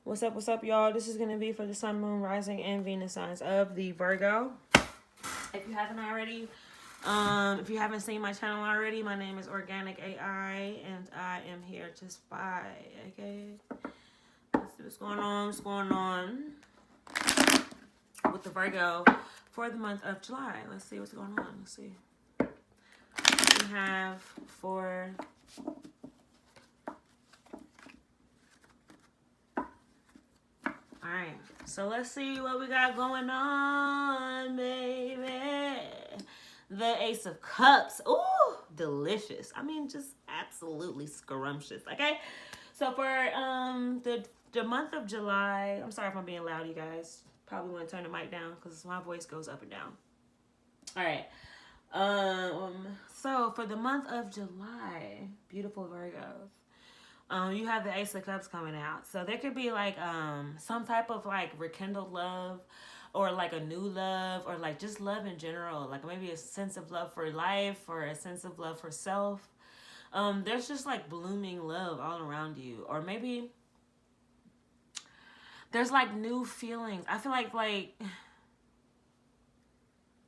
What's up, y'all? This is going to be for the Sun, Moon, Rising, and Venus signs of the Virgo. If you haven't already, if you haven't seen my channel already, my name is Organic AI, and I am here to spy, okay? Let's see what's going on, with the Virgo for the month of July. Let's see what's going on. Let's see. We have for... Alright, so let's see what we got going on, baby. The Ace of Cups. Ooh, delicious. I mean, just absolutely scrumptious, okay? So for the month of July, I'm sorry if I'm being loud, you guys. Probably want to turn the mic down because my voice goes up and down. Alright. So for the month of July, beautiful Virgos. You have the Ace of Cups coming out. So there could be like some type of like rekindled love or like a new love or like just love in general. Like maybe a sense of love for life or a sense of love for self. There's just like blooming love all around you. Or maybe there's like new feelings. I feel like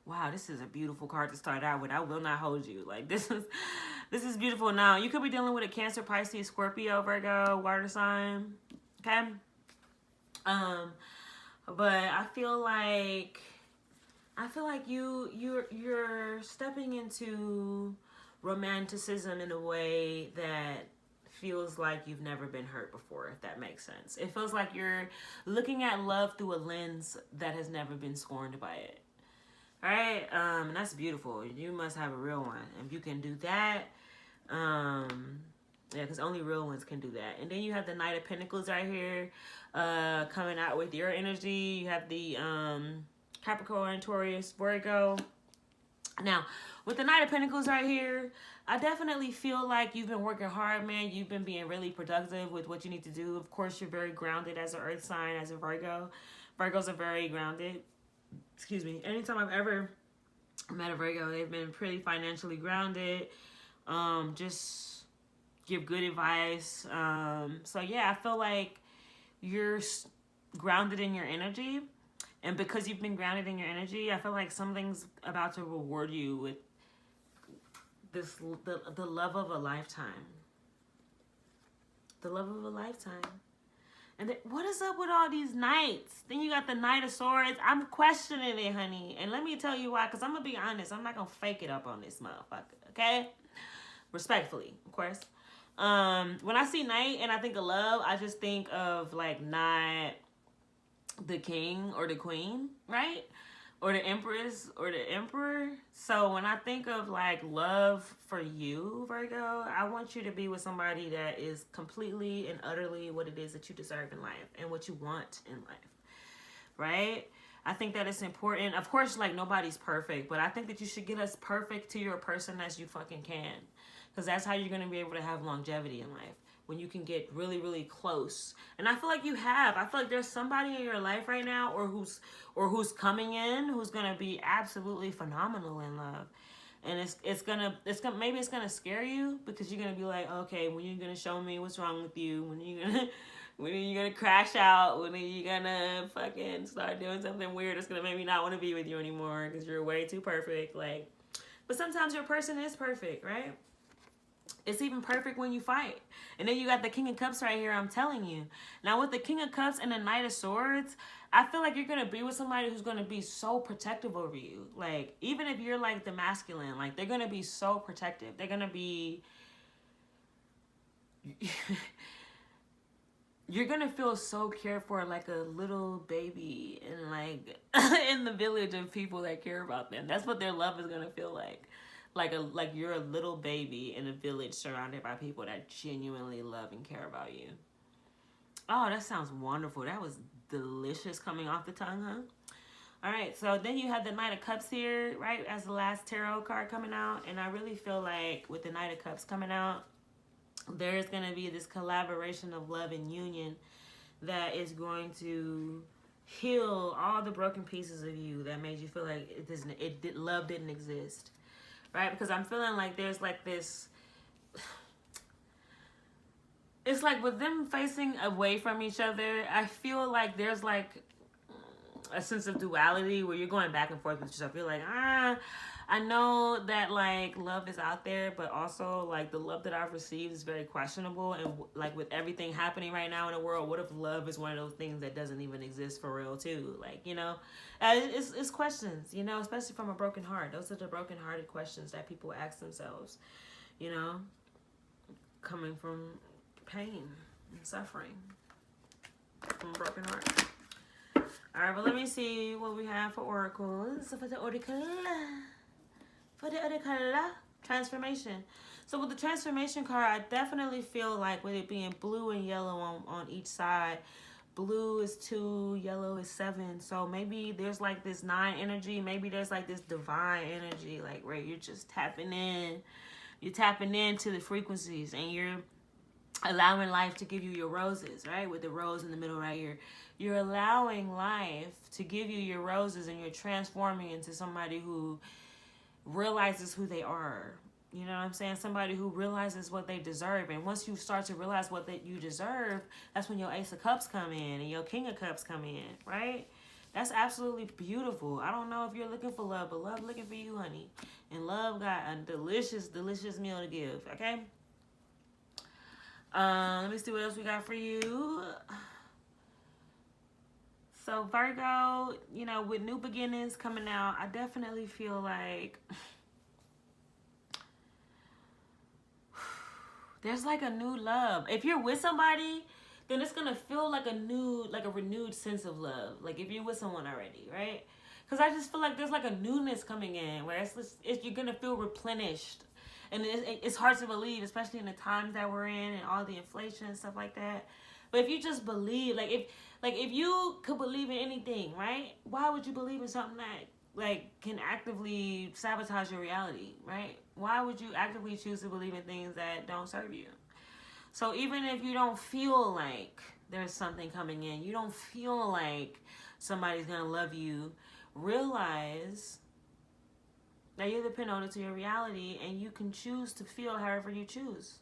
wow, this is a beautiful card to start out with. I will not hold you. Like this is beautiful. Now, you could be dealing with a Cancer, Pisces, Scorpio, Virgo, water sign. Okay? But I feel like you're stepping into romanticism in a way that feels like you've never been hurt before, if that makes sense. It feels like you're looking at love through a lens that has never been scorned by it. All right? And that's beautiful. You must have a real one. If you can do that, yeah, because only real ones can do that. And then you have the Knight of Pentacles right here, coming out with your energy. You have the Capricorn, Taurus, Virgo. Now, with the Knight of Pentacles right here, I definitely feel like you've been working hard, man. You've been being really productive with what you need to do. Of course, you're very grounded as an earth sign, as a Virgo. Virgos are very grounded. Excuse me. Anytime I've ever met a Virgo, they've been pretty financially grounded. Just give good advice. So yeah, I feel like you're grounded in your energy. And because you've been grounded in your energy, I feel like something's about to reward you with the love of a lifetime. The love of a lifetime. And what is up with all these knights? Then you got the Knight of Swords. I'm questioning it, honey. And let me tell you why. Because I'm going to be honest. I'm not going to fake it up on this motherfucker. Okay? Respectfully, of course. When I see knight and I think of love, I just think of like not the king or the queen, right? Or the empress or the emperor. So when I think of like love for you, Virgo, I want you to be with somebody that is completely and utterly what it is that you deserve in life and what you want in life, right? I think that it's important. Of course, like nobody's perfect, but I think that you should get as perfect to your person as you fucking can. Because that's how you're going to be able to have longevity in life. When you can get really, really close. And I feel like you have. I feel like there's somebody in your life right now or who's coming in who's gonna be absolutely phenomenal in love. And it's gonna maybe it's gonna scare you because you're gonna be like, okay, when are you gonna show me what's wrong with you? When are you gonna crash out? When are you gonna fucking start doing something weird that's gonna make me not want to be with you anymore because you're way too perfect? Like, but sometimes your person is perfect, right? It's even perfect when you fight. And then you got the King of Cups right here, I'm telling you. Now with the King of Cups and the Knight of Swords, I feel like you're going to be with somebody who's going to be so protective over you. Like, even if you're like the masculine, like they're going to be so protective. They're going to be... You're going to feel so cared for like a little baby and like in the village of people that care about them. That's what their love is going to feel like. Like you're a little baby in a village surrounded by people that genuinely love and care about you. Oh, that sounds wonderful. That was delicious coming off the tongue, huh? All right, so then you have the Knight of Cups here, right, as the last tarot card coming out. And I really feel like with the Knight of Cups coming out, there's going to be this collaboration of love and union that is going to heal all the broken pieces of you that made you feel like love didn't exist. Right? Because I'm feeling like there's like this it's like with them facing away from each other, I feel like there's like a sense of duality where you're going back and forth with yourself. You're like, I know that like love is out there, but also like the love that I've received is very questionable. And like with everything happening right now in the world, what if love is one of those things that doesn't even exist for real too? Like, you know, it's questions, you know, especially from a broken heart. Those are the broken hearted questions that people ask themselves, you know, coming from pain and suffering from a broken heart. All right, but let me see what we have for oracles. So for the oracle, transformation. So with the transformation card, I definitely feel like with it being blue and yellow on each side, blue is 2, yellow is 7. So maybe there's like this 9 energy. Maybe there's like this divine energy, like where you're just tapping in. You're tapping into the frequencies and you're allowing life to give you your roses, right? With the rose in the middle right here. You're allowing life to give you your roses and you're transforming into somebody who realizes who they are. You know what I'm saying? Somebody who realizes what they deserve. And once you start to realize what that you deserve, that's when your Ace of Cups come in and your King of Cups come in, right? That's absolutely beautiful. I don't know if you're looking for love, but love looking for you, honey. And love got a delicious, delicious meal to give, okay? Let me see what else we got for you. So Virgo, you know, with new beginnings coming out, I definitely feel like there's like a new love. If you're with somebody, then it's gonna feel like a renewed sense of love. Like if you're with someone already, right? Because I just feel like there's like a newness coming in where you're gonna feel replenished. And it's hard to believe, especially in the times that we're in and all the inflation and stuff like that. But if you just believe, if you could believe in anything, right? Why would you believe in something that like can actively sabotage your reality, right? Why would you actively choose to believe in things that don't serve you? So even if you don't feel like there's something coming in, you don't feel like somebody's gonna love you, realize that you're the pinota to your reality and you can choose to feel however you choose.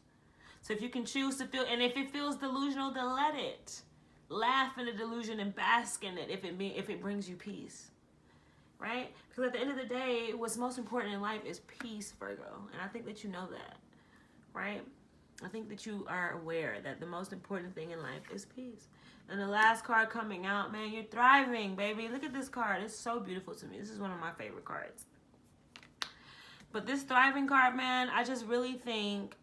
So if you can choose to feel, and if it feels delusional, then let it. Laugh in the delusion and bask in it if it brings you peace. Right? Because at the end of the day, what's most important in life is peace, Virgo. And I think that you know that. Right? I think that you are aware that the most important thing in life is peace. And the last card coming out, man, you're thriving, baby. Look at this card. It's so beautiful to me. This is one of my favorite cards. But this thriving card, man, I just really think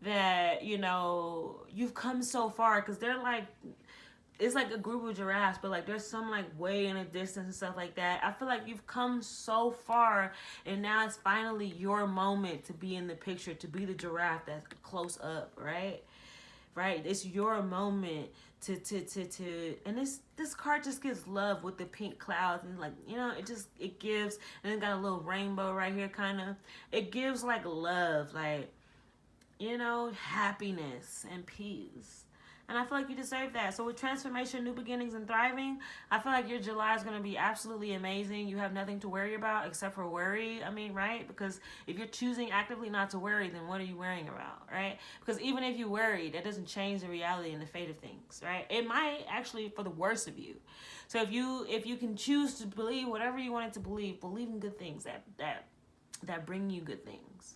that, you know, you've come so far because they're like, it's like a group of giraffes, but like there's some like way in the distance and stuff like that. I feel like you've come so far and now it's finally your moment to be in the picture, to be the giraffe that's close up, right? Right? It's your moment to and this card just gives love with the pink clouds and like, you know, it gives, and it got a little rainbow right here kind of. It gives like love, like, you know, happiness and peace. And I feel like you deserve that. So with transformation, new beginnings, and thriving, I feel like your July is going to be absolutely amazing. You have nothing to worry about except for worry. I mean, right? Because if you're choosing actively not to worry, then what are you worrying about, right? Because even if you worry, that doesn't change the reality and the fate of things, right? It might actually for the worst of you. So if you can choose to believe whatever you want it to believe in good things that bring you good things.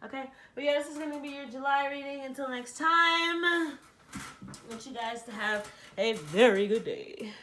Okay? But yeah, this is going to be your July reading. Until next time, I want you guys to have a very good day.